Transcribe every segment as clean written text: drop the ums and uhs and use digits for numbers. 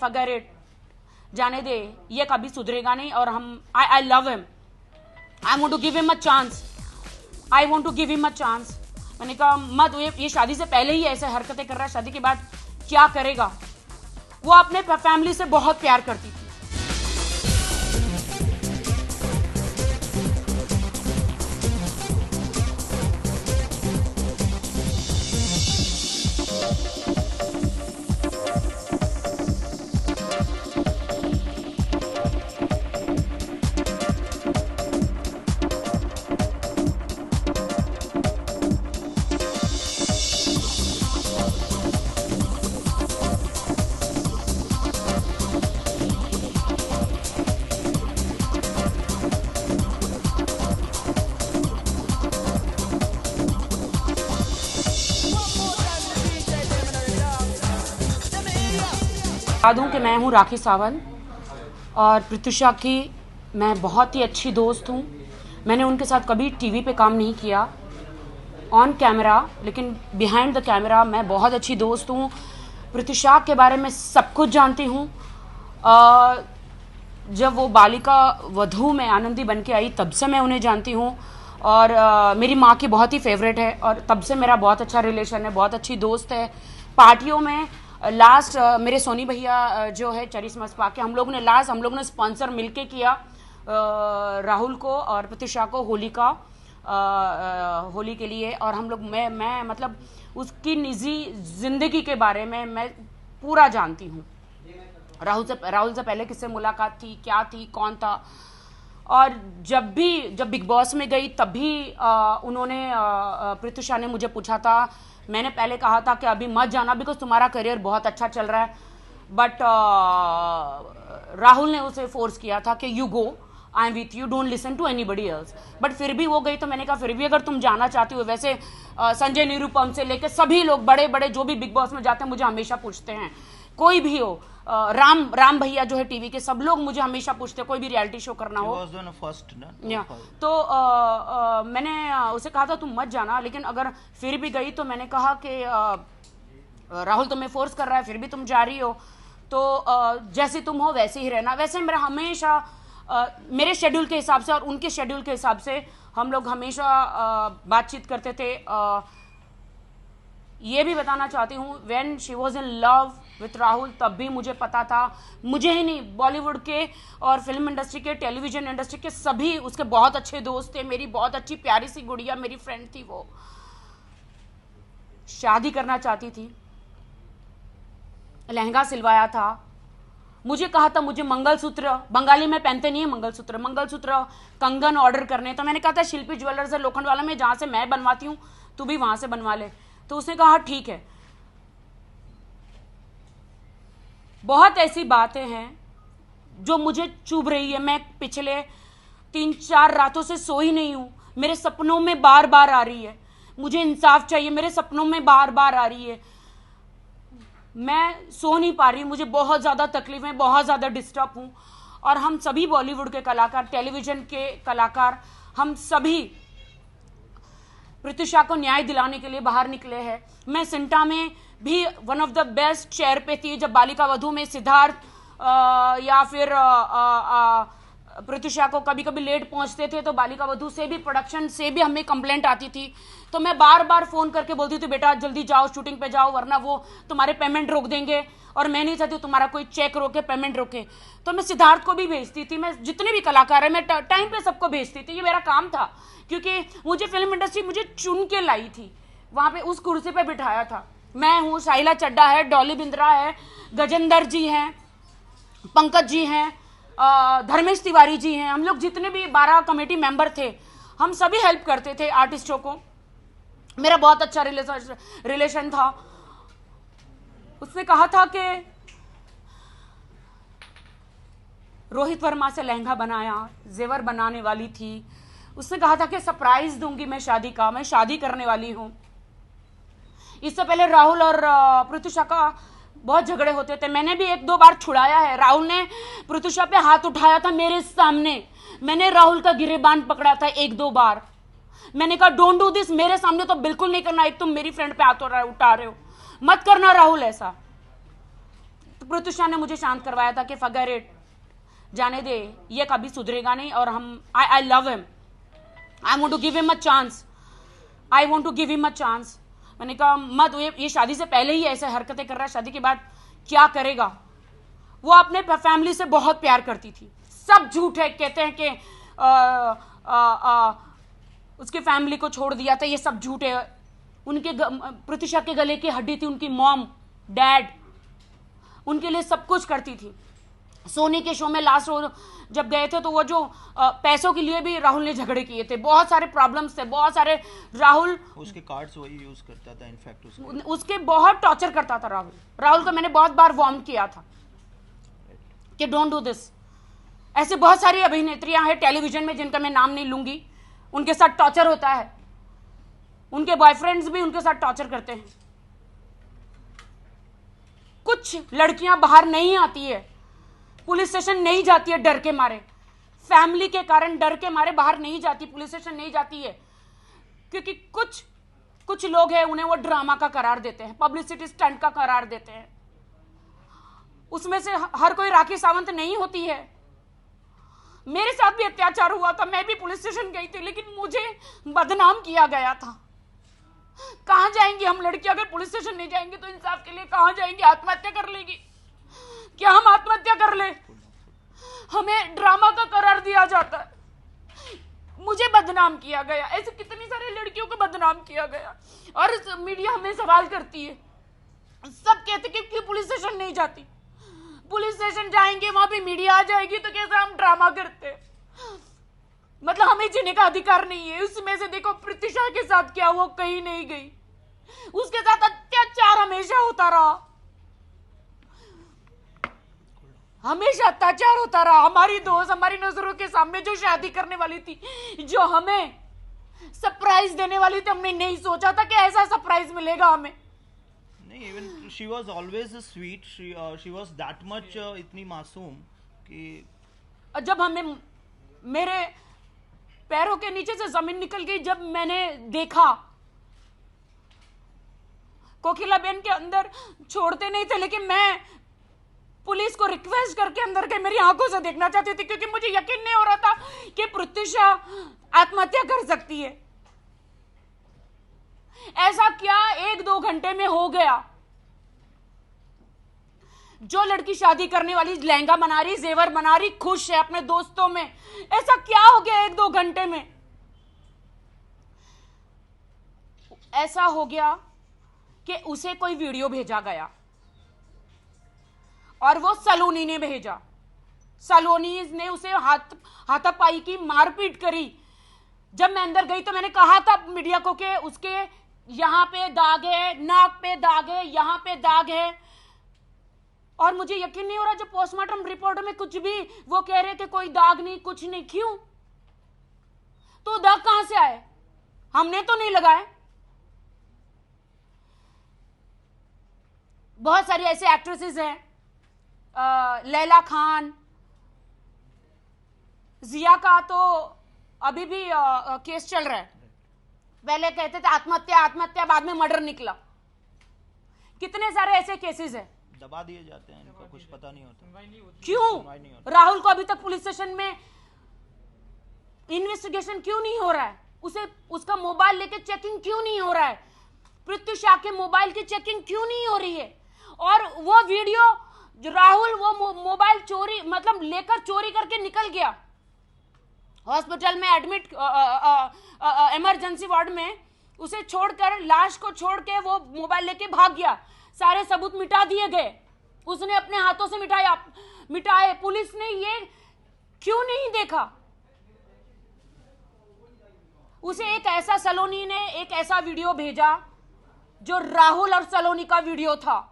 Forget it, जाने दे, ये कभी सुधरेगा नहीं। और हम I love him, I want to give him a chance, I want to give him a chance. मैंने कहा मत, ये शादी से पहले ही ऐसे हरकतें कर रहा है, शादी के बाद क्या करेगा। वो अपने फैमिली से बहुत प्यार करती थी। बता दूं कि मैं हूं राखी सावंत और प्रत्युषा की मैं बहुत ही अच्छी दोस्त हूं। मैंने उनके साथ कभी टीवी पे काम नहीं किया ऑन कैमरा, लेकिन बिहाइंड द कैमरा मैं बहुत अच्छी दोस्त हूं। प्रत्युषा के बारे में सब कुछ जानती हूं। जब वो बालिका वधू में आनंदी बन के आई तब से मैं उन्हें जानती हूं और मेरी माँ की बहुत ही फेवरेट है और तब से मेरा बहुत अच्छा रिलेशन है, बहुत अच्छी दोस्त है। पार्टियों में लास्ट मेरे सोनी भैया जो है चरिश्मा स्पा के, हम लोगों ने स्पॉन्सर मिलके किया राहुल को और प्रत्युषा को होली के लिए। और हम लोग मैं मतलब उसकी निजी जिंदगी के बारे में मैं पूरा जानती हूँ। राहुल से पहले किससे मुलाकात थी, क्या थी, कौन था। और जब बिग बॉस में गई तब भी उन्होंने प्रत्युषा ने मुझे पूछा था। मैंने पहले कहा था कि अभी मत जाना बिकॉज तुम्हारा करियर बहुत अच्छा चल रहा है, बट राहुल ने उसे फोर्स किया था कि you go, I am with you, don't listen to anybody else. But फिर भी वो गई तो मैंने कहा फिर भी अगर तुम जाना चाहती हो, वैसे संजय निरुपम से लेकर सभी लोग बड़े बड़े जो भी बिग बॉस में जाते हैं मुझे हमेशा पूछते हैं, कोई भी हो, राम भैया जो है टीवी के, सब लोग मुझे हमेशा पूछते हैं कोई भी रियलिटी शो करना हो। तो मैंने उसे कहा था तुम मत जाना, लेकिन अगर फिर भी गई तो मैंने कहा कि राहुल तुम्हें फोर्स कर रहा है फिर भी तुम जा रही हो तो जैसे तुम हो वैसे ही रहना। वैसे मेरा हमेशा मेरे शेड्यूल के हिसाब से और उनके शेड्यूल के हिसाब से हम लोग हमेशा बातचीत करते थे। ये भी बताना चाहती हूँ when she was in love with Rahul तब भी मुझे पता था, मुझे ही नहीं बॉलीवुड के और फिल्म इंडस्ट्री के, टेलीविजन इंडस्ट्री के सभी उसके बहुत अच्छे दोस्त थे। मेरी बहुत अच्छी प्यारी सी गुड़िया मेरी फ्रेंड थी, वो शादी करना चाहती थी, लहंगा सिलवाया था, मुझे कहा था मुझे मंगलसूत्र, बंगाली में पहनते नहीं है मंगलसूत्र कंगन ऑर्डर करने। तो मैंने कहा था शिल्पी ज्वेलर्स है लोखंडवाला में, जहां से मैं बनवाती हूँ तू भी वहां से बनवा ले। तो उसने कहा ठीक है। बहुत ऐसी बातें हैं जो मुझे चुभ रही है। मैं पिछले 3-4 रातों से सोई नहीं हूं, मेरे सपनों में बार बार आ रही है, मुझे इंसाफ चाहिए, मेरे सपनों में बार बार आ रही है, मैं सो नहीं पा रही, मुझे बहुत ज्यादा तकलीफ है, बहुत ज्यादा डिस्टर्ब हूं। और हम सभी बॉलीवुड के कलाकार, टेलीविजन के कलाकार, हम सभी प्रत्युषा को न्याय दिलाने के लिए बाहर निकले हैं। मैं सिंटा में भी one of the best chair पे थी जब बालिका वधू में सिद्धार्थ या फिर प्रत्युषा को कभी कभी लेट पहुंचते थे तो बालिका वधू से भी, प्रोडक्शन से भी हमें कंप्लेंट आती थी। तो मैं बार बार फोन करके बोलती थी बेटा जल्दी जाओ शूटिंग पे जाओ वरना वो तुम्हारे पेमेंट रोक देंगे, और मैं नहीं चाहती तुम्हारा कोई चेक रोके, पेमेंट रोके। तो मैं सिद्धार्थ को भी भेजती थी, मैं जितने भी कलाकार है मैं टाइम पे सबको भेजती थी, ये मेरा काम था क्योंकि मुझे फिल्म इंडस्ट्री मुझे चुन के लाई थी, वहां पे उस कुर्सी पे बिठाया था। मैं हूँ, साहिला चड्डा है, डॉली बिंद्रा है, गजेंद्र जी हैं, पंकज जी हैं, धर्मेश तिवारी जी हैं, हम लोग जितने भी 12 कमेटी मेंबर थे हम सभी हेल्प करते थे आर्टिस्टों को। मेरा बहुत अच्छा रिलेशन था। उसने कहा था कि रोहित वर्मा से लहंगा बनाया, जेवर बनाने वाली थी। उसने कहा था कि सरप्राइज दूंगी मैं शादी का, मैं शादी करने वाली हूं। इससे पहले राहुल और प्रत्युषा का बहुत झगड़े होते थे, मैंने भी 1-2 बार छुड़ाया है। राहुल ने प्रत्युषा पे हाथ उठाया था मेरे सामने, मैंने राहुल का गिरेबान पकड़ा था 1-2 बार। मैंने कहा डोंट डू दिस, मेरे सामने तो बिल्कुल नहीं करना, एक तुम मेरी फ्रेंड पे हाथ उठा रहे हो, मत करना राहुल ऐसा। तो प्रत्युषा ने मुझे शांत करवाया था कि फॉरगेट इट, जाने दे, ये कभी सुधरेगा नहीं, और हम I love him, I want to give him a chance, I want to give him a chance. मैंने कहा मत, ये शादी से पहले ही ऐसे हरकतें कर रहा है, शादी के बाद क्या करेगा। वो अपने फैमिली से बहुत प्यार करती थी, सब झूठ है, कहते हैं कि उसके फैमिली को छोड़ दिया था, ये सब झूठ है। उनके प्रत्युषा के गले की हड्डी थी उनकी मॉम, डैड, उनके लिए सब कुछ करती थी। सोनी के शो में लास्ट जब गए थे तो वो जो पैसों के लिए भी राहुल ने झगड़े किए थे, बहुत सारे प्रॉब्लम्स थे, बहुत सारे। राहुल उसके कार्ड्स वही यूज करता था, इनफैक्ट उसके बहुत टॉर्चर करता था राहुल को मैंने बहुत बार वार्न किया था कि डोंट डू दिस। ऐसे बहुत सारी अभिनेत्रियां हैं टेलीविजन में जिनका मैं नाम नहीं लूंगी, उनके साथ टॉर्चर होता है, उनके बॉयफ्रेंड्स भी उनके साथ टॉर्चर करते हैं। कुछ लड़कियां बाहर नहीं आती है, पुलिस स्टेशन नहीं जाती है डर के मारे, फैमिली के कारण डर के मारे बाहर नहीं जाती, पुलिस स्टेशन नहीं जाती है, क्योंकि कुछ लोग हैं उन्हें वो ड्रामा का करार देते हैं, पब्लिसिटी स्टंट का करार देते हैं। उसमें से हर कोई राखी सावंत नहीं होती है। मेरे साथ भी अत्याचार हुआ था, मैं भी पुलिस स्टेशन गई थी, लेकिन मुझे बदनाम किया गया था। कहां जाएंगी हम लड़की, अगर पुलिस स्टेशन नहीं जाएंगे तो इंसाफ के लिए कहां जाएंगे? आत्महत्या कर लेगी क्या? हम आत्महत्या कर ले? हमें ड्रामा का करार दिया जाता है, मुझे बदनाम किया गया, ऐसे कितनी सारी लड़कियों को बदनाम किया गया। और मीडिया हमें सवाल करती है, सब कहते कि क्यों पुलिस स्टेशन नहीं जाती, पुलिस स्टेशन जाएंगे वहां भी मीडिया आ जाएगी तो कैसे हम ड्रामा करते। मतलब हमें जीने का अधिकार नहीं है। उसमें से देखो प्रत्युषा के साथ क्या, वो कहीं नहीं गई, उसके साथ अत्याचार हमेशा होता रहा, हमेशा अत्याचार होता रहा। हमारी दोस्त हमारी नजरों के सामने जो शादी करने वाली थी, जो हमें सरप्राइज देने वाली थी, हमने नहीं सोचा था कि ऐसा सरप्राइज मिलेगा हमें। नहीं, even she was always sweet, she was that much इतनी मासूम कि जब हमें मेरे पैरों के नीचे से जमीन निकल गई, जब मैंने देखा कोकिला बेन के अंदर छोड़ते नहीं थे, लेकिन मैं पुलिस को रिक्वेस्ट करके अंदर के मेरी आंखों से देखना चाहती थी, क्योंकि मुझे यकीन नहीं हो रहा था कि प्रत्युषा आत्महत्या कर सकती है। ऐसा क्या 1-2 घंटे में हो गया? जो लड़की शादी करने वाली लहंगा बना रही, जेवर बना रही, खुश है अपने दोस्तों में, ऐसा क्या हो गया 1-2 घंटे में? ऐसा हो गया कि उसे कोई वीडियो भेजा गया और वो सलोनी ने भेजा। सलोनी ने उसे हाथापाई की, मारपीट करी। जब मैं अंदर गई तो मैंने कहा था मीडिया को कि उसके यहां पे दाग है, नाक पे दाग है, यहां पे दाग है, और मुझे यकीन नहीं हो रहा। जब पोस्टमार्टम रिपोर्ट में कुछ भी वो कह रहे कि कोई दाग नहीं, कुछ नहीं, क्यों? तो दाग कहां से आए? हमने तो नहीं लगाए। बहुत सारी ऐसे एक्ट्रेसेस हैं, लैला खान, जिया का तो अभी भी केस चल रहा है। पहले कहते थे आत्महत्या आत्महत्या, बाद में मर्डर निकला। कितने सारे ऐसे केसेस हैं, दबा दिए जाते हैं, इनको कुछ पता नहीं होता। क्यों राहुल को अभी तक पुलिस स्टेशन में इन्वेस्टिगेशन क्यों नहीं हो रहा है? उसे उसका मोबाइल लेके चेकिंग क्यों नहीं हो रहा है? प्रत्युषा के मोबाइल की चेकिंग क्यों नहीं हो रही है? और वो वीडियो राहुल वो मोबाइल चोरी मतलब लेकर चोरी करके निकल गया, हॉस्पिटल में एडमिट, इमरजेंसी वार्ड में उसे छोड़कर, लाश को छोड़ के वो मोबाइल लेके भाग गया। सारे सबूत मिटा दिए गए, उसने अपने हाथों से मिटाए। पुलिस ने ये क्यों नहीं देखा? उसे एक ऐसा, सलोनी ने एक ऐसा वीडियो भेजा जो राहुल और सलोनी का वीडियो था,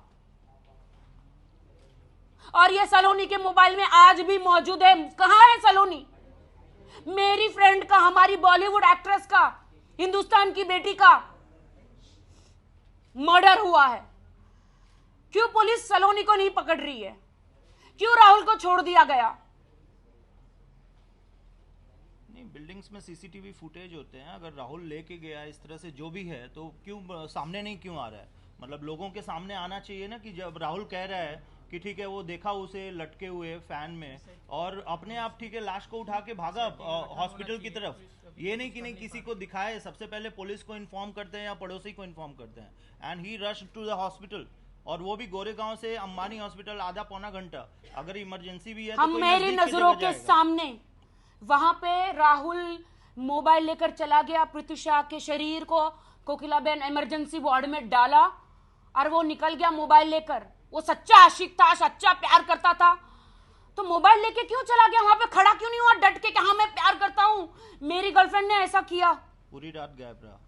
और ये सलोनी के मोबाइल में आज भी मौजूद है। कहां है सलोनी? मेरी फ्रेंड का, हमारी बॉलीवुड एक्ट्रेस का, हिंदुस्तान की बेटी का मर्डर हुआ है। क्यों पुलिस सलोनी को नहीं पकड़ रही है? क्यों राहुल को छोड़ दिया गया? नहीं, बिल्डिंग्स में सीसीटीवी फुटेज होते हैं, अगर राहुल लेके गया इस तरह से जो भी है तो क्यों सामने नहीं क्यों आ रहा है? मतलब लोगों के सामने आना चाहिए ना, कि जब राहुल कह रहा है कि ठीक है वो देखा उसे लटके हुए फैन में और अपने आप ठीक है लाश को उठा के भागा हॉस्पिटल की तरफ। ये नहीं कि नहीं किसी को दिखाए, सबसे पहले पुलिस को इन्फॉर्म करते हैं या पड़ोसी को इन्फॉर्म करते हैं। And he rush to the hospital, और वो भी गोरेगांव से अंबानी हॉस्पिटल आधा पौना घंटा। अगर इमरजेंसी भी है तो हम कोई मेरी नजदीक की नजरों जगह के जाएगा। सामने वहां पे राहुल मोबाइल लेकर चला गया, प्रत्युषा के शरीर को कोकिलाबेन इमरजेंसी वार्ड में डाला और वो निकल गया मोबाइल लेकर। वो सच्चा आशिक था, सच्चा प्यार करता था, तो मोबाइल लेके क्यों चला गया? वहां पे खड़ा क्यों नहीं हुआ डट के कि हाँ मैं प्यार करता हूं, मेरी गर्लफ्रेंड ने ऐसा किया? पूरी रात गायब रहा।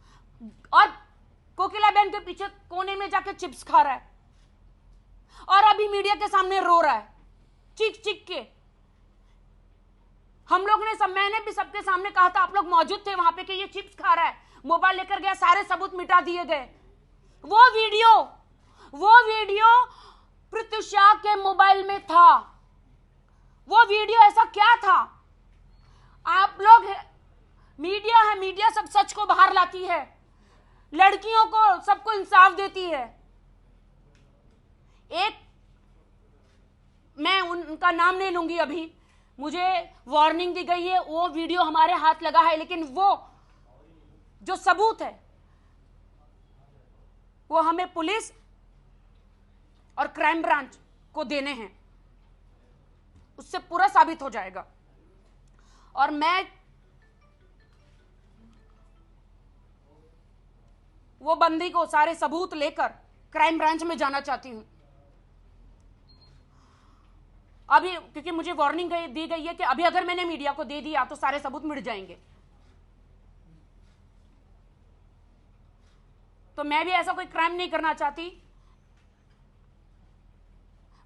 और कोकिलाबेन के पीछे कोने में जाके चिप्स खा रहा है और अभी मीडिया के सामने रो रहा है चीख चीख के। हम लोग ने मैंने भी सबके सामने कहा था, आप लोग मौजूद थे वहां पे, कि ये चिप्स खा रहा है, मोबाइल लेकर गया, सारे सबूत मिटा दिए गए। वो वीडियो प्रत्युषा के मोबाइल में था। वो वीडियो ऐसा क्या था? आप लोग मीडिया है, मीडिया सब सच को बाहर लाती है, लड़कियों को सबको इंसाफ देती है। एक मैं उनका नाम नहीं लूंगी, अभी मुझे वार्निंग दी गई है, वो वीडियो हमारे हाथ लगा है, लेकिन वो जो सबूत है वो हमें पुलिस और क्राइम ब्रांच को देने हैं, उससे पूरा साबित हो जाएगा। और मैं वो बंदी को सारे सबूत लेकर क्राइम ब्रांच में जाना चाहती हूं अभी, क्योंकि मुझे वार्निंग दी गई है कि अभी अगर मैंने मीडिया को दे दिया तो सारे सबूत मिट जाएंगे। तो मैं भी ऐसा कोई क्राइम नहीं करना चाहती।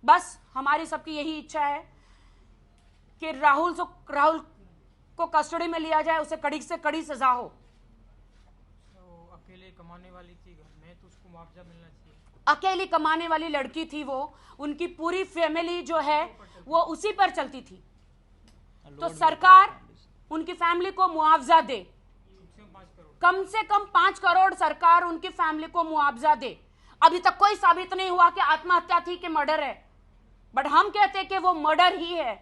बस हमारी सबकी यही इच्छा है कि राहुल को कस्टडी में लिया जाए, उसे कड़ी से कड़ी सजा हो। तो अकेले कमाने वाली थी घर में, तो उसको मुआवजा मिलना चाहिए। अकेली कमाने वाली लड़की थी वो, उनकी पूरी फैमिली जो है वो उसी पर चलती थी। तो सरकार उनकी फैमिली को मुआवजा दे, कम से कम 5 करोड़ सरकार उनकी फैमिली को मुआवजा दे। अभी तक कोई साबित नहीं हुआ कि आत्महत्या थी कि मर्डर है, बट हम कहते हैं कि वो मर्डर ही है।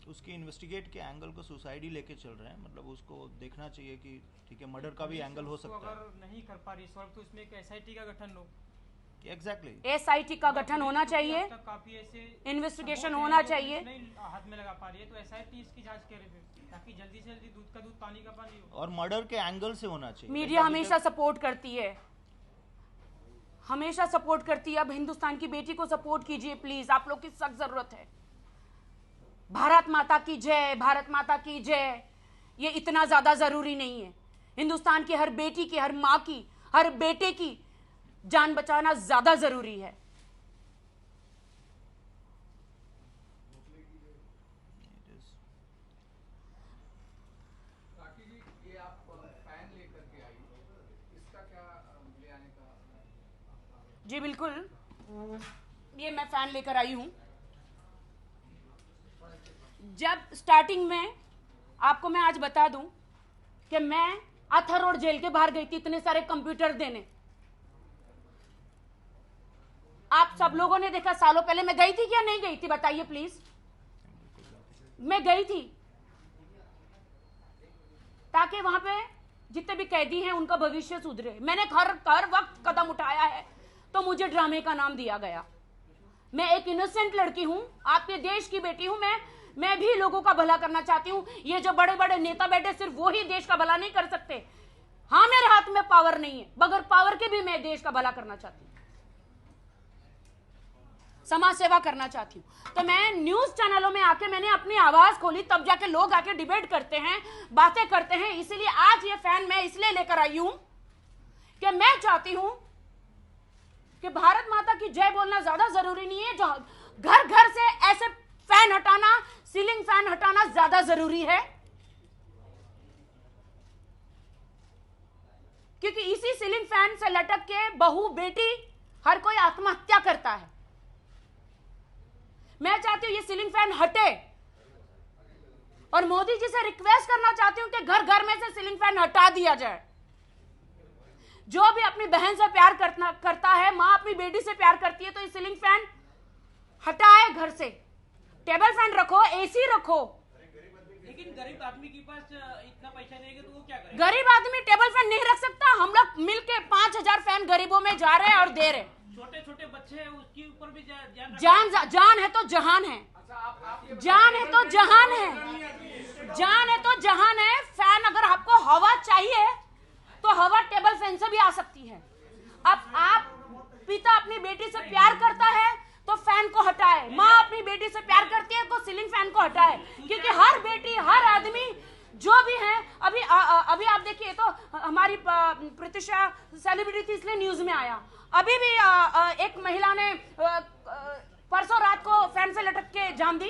उसकी इन्वेस्टिगेट के एंगल को सुसाइड ही लेके चल रहे हैं, मतलब उसको देखना चाहिए कि ठीक है मर्डर का भी एंगल हो सकता है। अगर नहीं कर पा रही सॉल्व तो इसमें एक एसआईटी का गठन हो। एग्जैक्टली, एसआईटी का गठन होना चाहिए, काफी ऐसे इन्वेस्टिगेशन होना चाहिए। नहीं हाथ में लगा पा रही है तो एसआईटी इसकी जांच करे ताकि जल्दी से जल्दी दूध का दूध पानी का पानी हो। और मर्डर के एंगल से होना चाहिए। मीडिया हमेशा सपोर्ट करती है, हमेशा सपोर्ट करती है। अब हिंदुस्तान की बेटी को सपोर्ट कीजिए प्लीज, आप लोग की सख्त जरूरत है। भारत माता की जय, भारत माता की जय, ये इतना ज्यादा जरूरी नहीं है। हिंदुस्तान की हर बेटी की, हर माँ की, हर बेटे की जान बचाना ज्यादा जरूरी है। ये आप फैन लेकर के आई, इसका क्या ले आने का? जी बिल्कुल, ये मैं फैन लेकर आई हूं। जब स्टार्टिंग में आपको मैं आज बता दूं कि मैं आथर रोड जेल के बाहर गई थी इतने सारे कंप्यूटर देने। आप सब लोगों ने देखा, सालों पहले मैं गई थी क्या नहीं गई थी, बताइए प्लीज। मैं गई थी ताकि वहां पे जितने भी कैदी हैं उनका भविष्य सुधरे। मैंने हर वक्त कदम उठाया है तो मुझे ड्रामे का नाम दिया गया। मैं एक इनोसेंट लड़की हूं, आपके देश की बेटी हूं, मैं भी लोगों का भला करना चाहती हूं। ये जो बड़े बड़े नेता बैठे सिर्फ वो ही देश का भला नहीं कर सकते। हाँ मेरे हाथ में पावर नहीं है, बगैर पावर के भी मैं देश का भला करना चाहती हूं, समाज सेवा करना चाहती हूं। तो मैं न्यूज चैनलों में आके मैंने अपनी आवाज खोली, तब जाके लोग आके डिबेट करते हैं, बातें करते हैं। इसीलिए आज ये फैन मैं इसलिए लेकर आई हूं कि मैं चाहती हूं कि भारत माता की जय बोलना ज्यादा जरूरी नहीं है, जो घर घर से ऐसे फैन हटाना, सीलिंग फैन हटाना ज्यादा जरूरी है। क्योंकि इसी सीलिंग फैन से लटक के बहू बेटी हर कोई आत्महत्या करता है। मैं चाहती हूं ये सीलिंग फैन हटे और मोदी जी से रिक्वेस्ट करना चाहती हूं कि घर घर में से सीलिंग फैन हटा दिया जाए। जो भी अपनी बहन से प्यार करता है, माँ अपनी बेटी से प्यार करती है, तो ये सीलिंग फैन हटाए घर से, टेबल फैन रखो, एसी रखो। लेकिन गरीब आदमी के पास इतना पैसा नहीं है तो वो क्या करे? गरीब आदमी टेबल फैन नहीं रख सकता। हम लोग मिलके 5000 फैन गरीबों में जा रहे हैं और दे रहे। छोटे छोटे बच्चे हैं, उसके ऊपर भी जान है तो जहान है, जान है तो जहान है, जान है तो जहान है। फैन अगर आपको हवा चाहिए तो हवा टेबल फैन से भी आ सकती है। अब आप पिता अपनी बेटी से प्यार करता है तो फैन को हटाए, माँ अपनी बेटी से प्यार करती है तो सीलिंग फैन को हटाए, क्योंकि हर बेटी, हर आदमी जो भी है, अभी आप देखिए तो हमारी प्रतीक्षा सेलिब्रिटी थी इसलिए न्यूज में आया। अभी भी एक महिला ने परसों रात को फैन से लटक के जान दी।